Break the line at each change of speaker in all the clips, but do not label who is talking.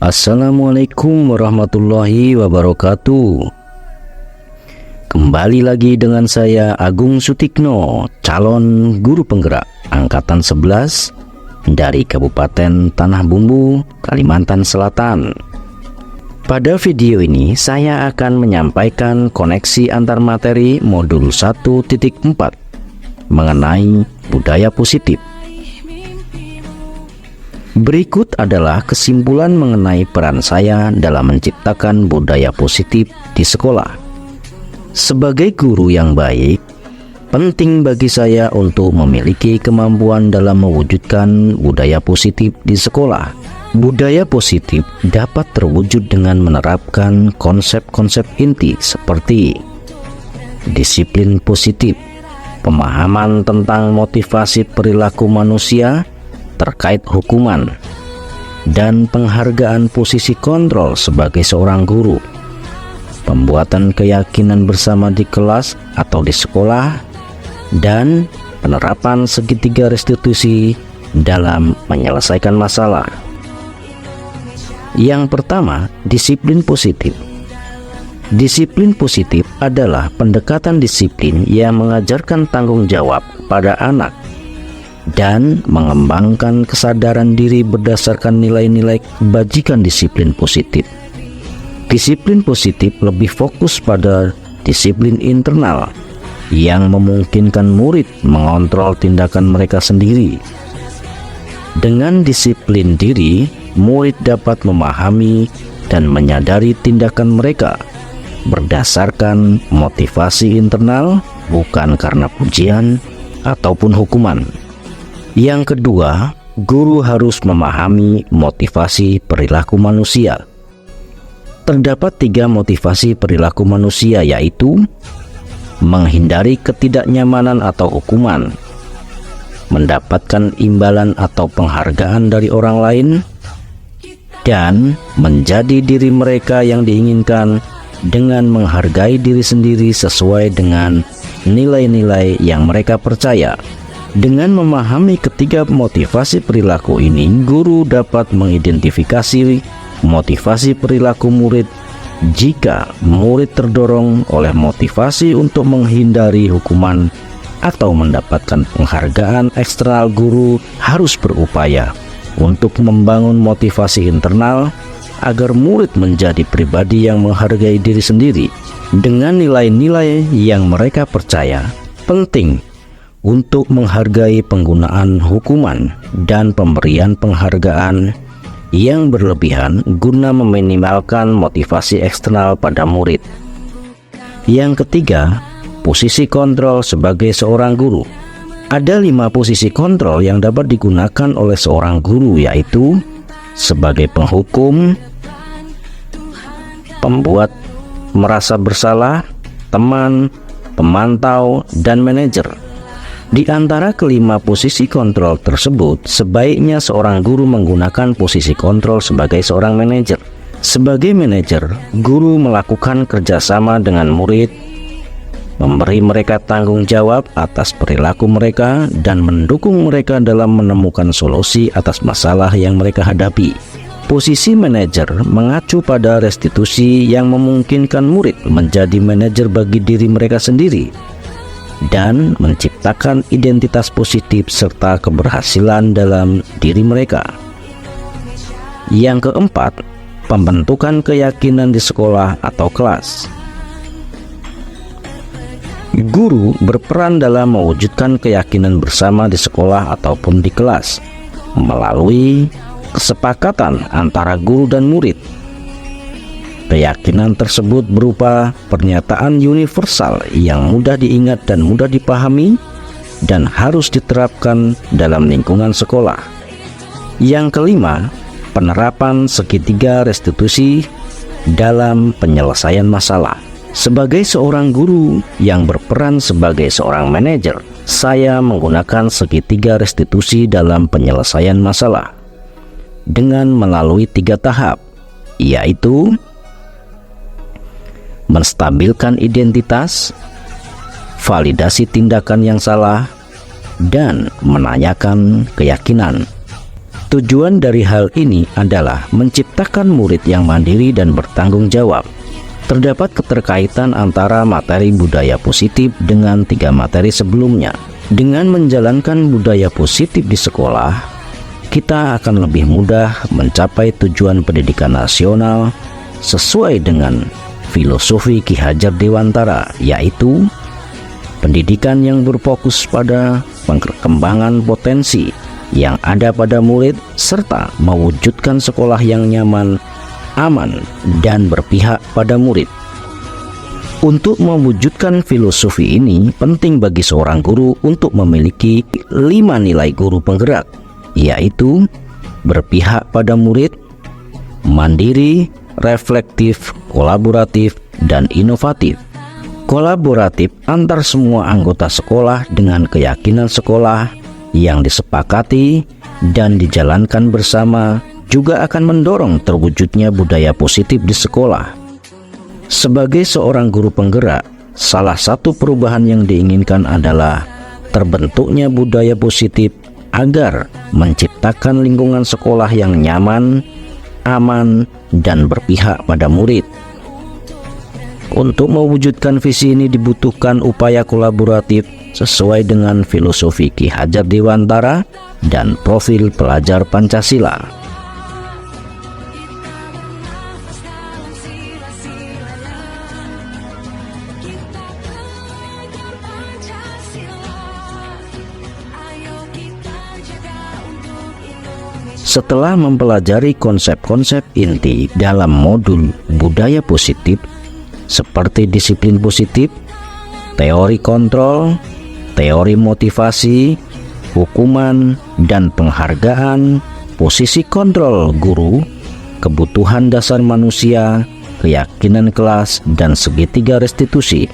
Assalamualaikum warahmatullahi wabarakatuh. Kembali lagi dengan saya Agung Sutikno, calon guru penggerak angkatan 11 dari Kabupaten Tanah Bumbu, Kalimantan Selatan. Pada video ini saya akan menyampaikan koneksi antar materi modul 1.4 mengenai budaya positif. Berikut adalah kesimpulan mengenai peran saya dalam menciptakan budaya positif di sekolah. Sebagai guru yang baik, penting bagi saya untuk memiliki kemampuan dalam mewujudkan budaya positif di sekolah. Budaya positif dapat terwujud dengan menerapkan konsep-konsep inti seperti disiplin positif, pemahaman tentang motivasi perilaku manusia terkait hukuman, dan penghargaan posisi kontrol sebagai seorang guru, pembuatan keyakinan bersama di kelas atau di sekolah, dan penerapan segitiga restitusi dalam menyelesaikan masalah. Yang pertama, disiplin positif. Disiplin positif adalah pendekatan disiplin yang mengajarkan tanggung jawab pada anak dan mengembangkan kesadaran diri berdasarkan nilai-nilai kebajikan disiplin positif. Disiplin positif lebih fokus pada disiplin internal yang memungkinkan murid mengontrol tindakan mereka sendiri. Dengan disiplin diri, murid dapat memahami dan menyadari tindakan mereka berdasarkan motivasi internal, bukan karena pujian ataupun hukuman. Yang kedua, guru harus memahami motivasi perilaku manusia. Terdapat 3 motivasi perilaku manusia, yaitu menghindari ketidaknyamanan atau hukuman, mendapatkan imbalan atau penghargaan dari orang lain, dan menjadi diri mereka yang diinginkan dengan menghargai diri sendiri sesuai dengan nilai-nilai yang mereka percaya. Dengan memahami ketiga motivasi perilaku ini, guru dapat mengidentifikasi motivasi perilaku murid. Jika murid terdorong oleh motivasi untuk menghindari hukuman atau mendapatkan penghargaan eksternal, guru harus berupaya untuk membangun motivasi internal agar murid menjadi pribadi yang menghargai diri sendiri dengan nilai-nilai yang mereka percaya. Penting untuk menghargai penggunaan hukuman dan pemberian penghargaan yang berlebihan guna meminimalkan motivasi eksternal pada murid. Yang ketiga, posisi kontrol sebagai seorang guru. Ada 5 posisi kontrol yang dapat digunakan oleh seorang guru, yaitu sebagai penghukum, pembuat merasa bersalah, teman, pemantau, dan manajer. Di antara kelima posisi kontrol tersebut, sebaiknya seorang guru menggunakan posisi kontrol sebagai seorang manajer. Sebagai manajer, guru melakukan kerjasama dengan murid, memberi mereka tanggung jawab atas perilaku mereka, dan mendukung mereka dalam menemukan solusi atas masalah yang mereka hadapi. Posisi manajer mengacu pada restitusi yang memungkinkan murid menjadi manajer bagi diri mereka sendiri dan menciptakan identitas positif serta keberhasilan dalam diri mereka. Yang keempat, pembentukan keyakinan di sekolah atau kelas. Guru berperan dalam mewujudkan keyakinan bersama di sekolah ataupun di kelas melalui kesepakatan antara guru dan murid. Keyakinan tersebut berupa pernyataan universal yang mudah diingat dan mudah dipahami dan harus diterapkan dalam lingkungan sekolah. Yang kelima, penerapan segitiga restitusi dalam penyelesaian masalah. Sebagai seorang guru yang berperan sebagai seorang manajer, saya menggunakan segitiga restitusi dalam penyelesaian masalah dengan melalui 3 tahap, yaitu menstabilkan identitas, validasi tindakan yang salah, dan menanyakan keyakinan. Tujuan dari hal ini adalah menciptakan murid yang mandiri dan bertanggung jawab. Terdapat keterkaitan antara materi budaya positif dengan 3 materi sebelumnya. Dengan menjalankan budaya positif di sekolah, kita akan lebih mudah mencapai tujuan pendidikan nasional sesuai dengan filosofi Ki Hajar Dewantara, yaitu pendidikan yang berfokus pada perkembangan potensi yang ada pada murid serta mewujudkan sekolah yang nyaman, aman, dan berpihak pada murid. Untuk mewujudkan filosofi ini, penting bagi seorang guru untuk memiliki 5 nilai guru penggerak, yaitu berpihak pada murid, mandiri, reflektif, kolaboratif, dan inovatif. Kolaboratif antar semua anggota sekolah dengan keyakinan sekolah yang disepakati dan dijalankan bersama juga akan mendorong terwujudnya budaya positif di sekolah. Sebagai seorang guru penggerak, salah satu perubahan yang diinginkan adalah terbentuknya budaya positif agar menciptakan lingkungan sekolah yang nyaman, aman, dan berpihak pada murid. Untuk mewujudkan visi ini dibutuhkan upaya kolaboratif sesuai dengan filosofi Ki Hajar Dewantara dan profil pelajar Pancasila. Setelah mempelajari konsep-konsep inti dalam modul budaya positif seperti disiplin positif, teori kontrol, teori motivasi, hukuman, dan penghargaan, posisi kontrol guru, kebutuhan dasar manusia, keyakinan kelas, dan segitiga restitusi,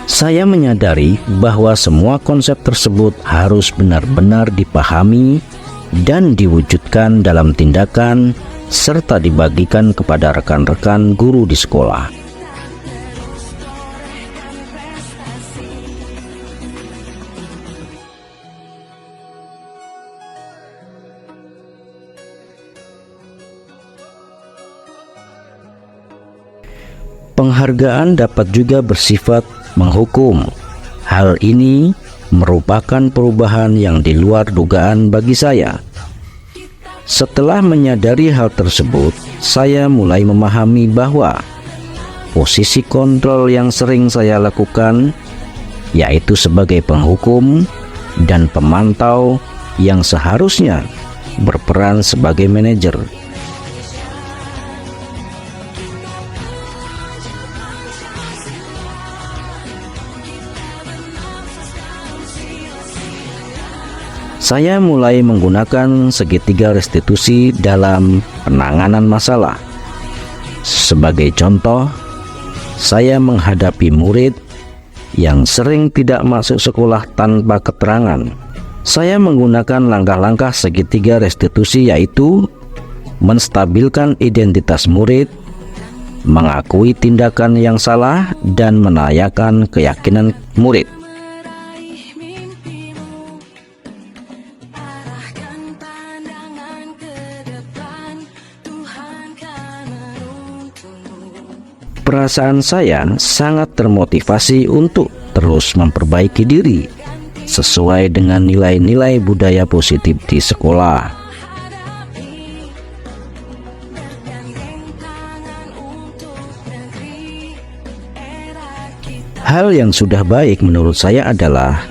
saya menyadari bahwa semua konsep tersebut harus benar-benar dipahami dan diwujudkan dalam tindakan serta dibagikan kepada rekan-rekan guru di sekolah. Penghargaan dapat juga bersifat menghukum. Hal ini merupakan perubahan yang di luar dugaan bagi saya. Setelah menyadari hal tersebut, saya mulai memahami bahwa posisi kontrol yang sering saya lakukan, yaitu sebagai penghukum dan pemantau yang seharusnya berperan sebagai manajer. Saya mulai menggunakan segitiga restitusi dalam penanganan masalah. Sebagai contoh, saya menghadapi murid yang sering tidak masuk sekolah tanpa keterangan. Saya menggunakan langkah-langkah segitiga restitusi, yaitu menstabilkan identitas murid, mengakui tindakan yang salah, dan menanyakan keyakinan murid. Perasaan saya sangat termotivasi untuk terus memperbaiki diri sesuai dengan nilai-nilai budaya positif di sekolah. Hal yang sudah baik menurut saya adalah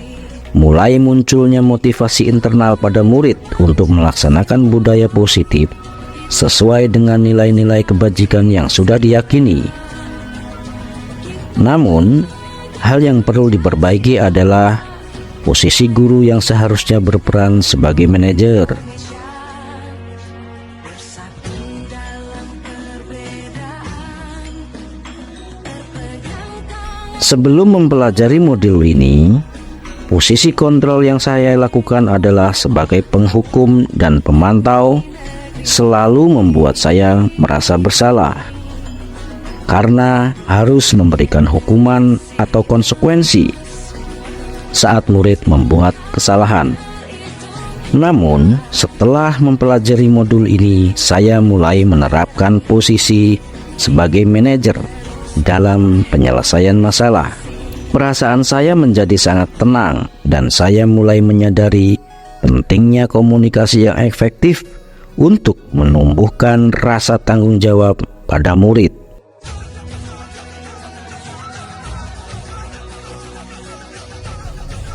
mulai munculnya motivasi internal pada murid untuk melaksanakan budaya positif sesuai dengan nilai-nilai kebajikan yang sudah diyakini. Namun, hal yang perlu diperbaiki adalah posisi guru yang seharusnya berperan sebagai manajer. Sebelum mempelajari modul ini, posisi kontrol yang saya lakukan adalah sebagai penghukum dan pemantau, selalu membuat saya merasa bersalah karena harus memberikan hukuman atau konsekuensi saat murid membuat kesalahan. Namun, setelah mempelajari modul ini, saya mulai menerapkan posisi sebagai manajer dalam penyelesaian masalah. Perasaan saya menjadi sangat tenang dan saya mulai menyadari pentingnya komunikasi yang efektif untuk menumbuhkan rasa tanggung jawab pada murid.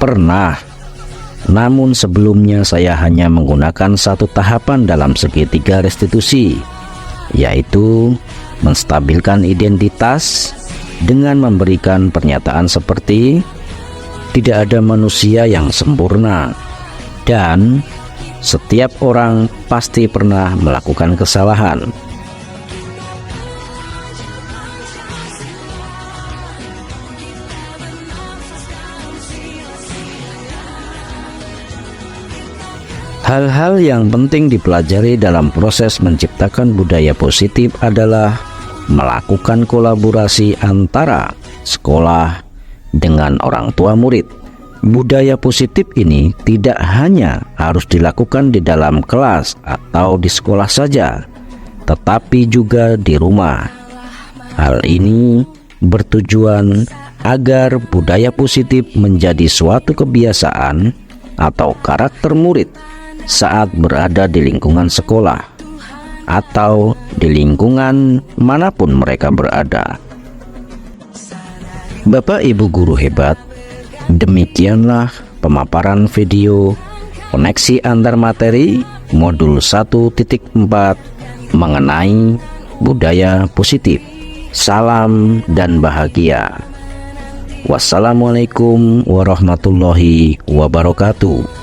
Pernah, namun sebelumnya saya hanya menggunakan satu tahapan dalam segitiga restitusi, yaitu menstabilkan identitas dengan memberikan pernyataan seperti tidak ada manusia yang sempurna dan setiap orang pasti pernah melakukan kesalahan. Hal-hal yang penting dipelajari dalam proses menciptakan budaya positif adalah melakukan kolaborasi antara sekolah dengan orang tua murid. Budaya positif ini tidak hanya harus dilakukan di dalam kelas atau di sekolah saja, tetapi juga di rumah. Hal ini bertujuan agar budaya positif menjadi suatu kebiasaan atau karakter murid saat berada di lingkungan sekolah atau di lingkungan manapun mereka berada. Bapak Ibu guru hebat, demikianlah pemaparan video koneksi antar materi modul 1.4 mengenai budaya positif. Salam dan bahagia. Wassalamualaikum warahmatullahi wabarakatuh.